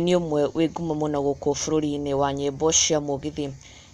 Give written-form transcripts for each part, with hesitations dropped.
Mûini ũmwe wĩ ngumo mũno gũkũ bũrũri-inĩ wa nyĩmbo cia Mugithi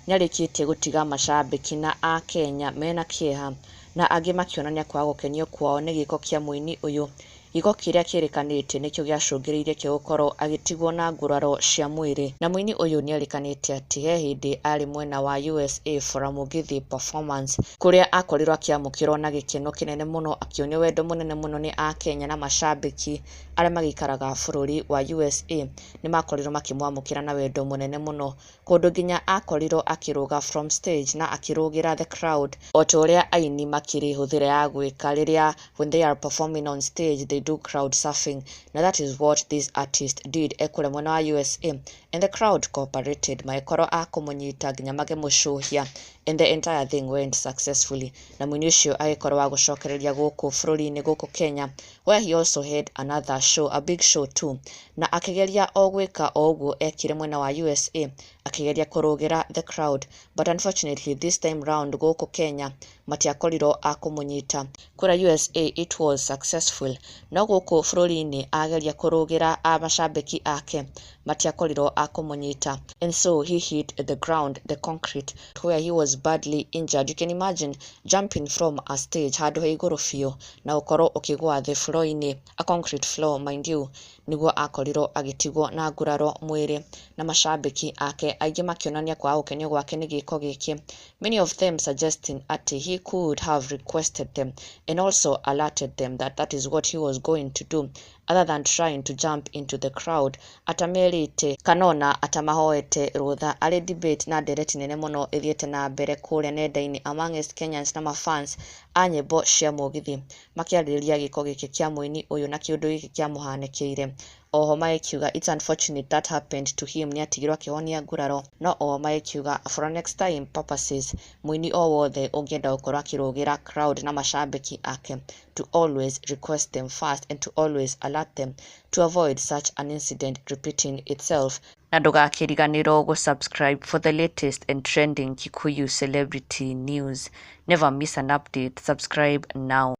nĩarĩkĩtie gũtiga macambĩki na a Kenya mena kĩeha na angĩ makĩonania kwaga gũkenio kwao nĩ gĩko kĩa mũini ũyũ. Gĩko kĩrĩa kĩrĩkanĩte nĩkĩo gĩacũngĩrĩirie gũkorwo agĩtigwo na nguraro cia mwĩrĩ. Na mũini ũyũ nĩarĩkanĩte atĩ he hĩndĩ arĩ mwena wa USA for a Mugithi performance, kũrĩa akorirwo akĩamũkĩrwo na gĩkeno kĩnene mũno, akĩonio wendo mũnene mũno nĩ a Kenya na macambĩki arĩa magĩikaraga bũrũri wa USA. Nĩmakorirwo makĩmwamũkĩra na wendo mũnene mũno, kũndũ nginya akorirwo akĩrũga from stage na akĩrũgĩra the crowd, o ta ũrĩa aini makĩrĩ hũthĩra ya gwĩka rĩrĩa when they are performing on stage they do crowd surfing. Now that is what this artist did ekũrĩa mwena wa USA, and the crowd cooperated, magĩkorwo a kũmũnyita nginya makĩmũcũhia, and the entire thing went successfully. Na mũini ũcio agĩkorwo wa gũcokereria gũkũ bũrũri-inĩ gũkũ Kenya, where he also had another show, a big show too, na akĩgeria o gwĩka o ũguo ekire mwena wa USA, akĩgeria kũrũgĩra the crowd, but unfortunately this time round gũkũ Kenya matiakorirwo a kũmũnyita. Kũrĩa USA it was successful, no gũkũ bũrũri-inĩ ageria kũrũgĩra a macambĩki ake matiakorirwo a kũmũnyita, and so he hit the ground, the concrete, where he was badly injured. You can imagine jumping from a stage handũ he igũrũ biũ na ũkorwo ũkĩgwa thĩ floor-inĩ, a concrete floor mind you, nĩguo akorirwo agĩtigwo na nguraro mwĩrĩ. Na macambĩki ake aingĩ makĩonania kwaga gũkenio gwake nĩ gĩko gĩkĩ, many of them suggesting atĩ he could have requested them and also alerted them that that is what he was going to do, other than trying to jump into the crowd. Atamerĩte kanona atamahoete rũtha. Arĩ debate na ndereti nene mũno ĩthiĩte na mbere kũrĩa nenda-inĩ amongst Kenyans na mafans a nyĩmbo cia Mugithi, makĩarĩrĩria gĩko gĩkĩ kĩa mũini ũyũ na kĩũndũ gĩkĩ kĩamũhanĩkĩire. Oho magĩkiuga it's unfortunate that happened to him, nĩatigirwo akĩhonia nguraro, no oho magĩkiuga for next time purposes, mũini o wothe ũngĩenda gũkorwo akĩrũgĩra crowd na macambĩki ake, to always request them first and to always alert them to avoid such an incident repeating itself. Na ndũgakĩriganĩrwo gũsubscribe for the latest and trending Kikuyu celebrity news. Never miss an update. Subscribe now.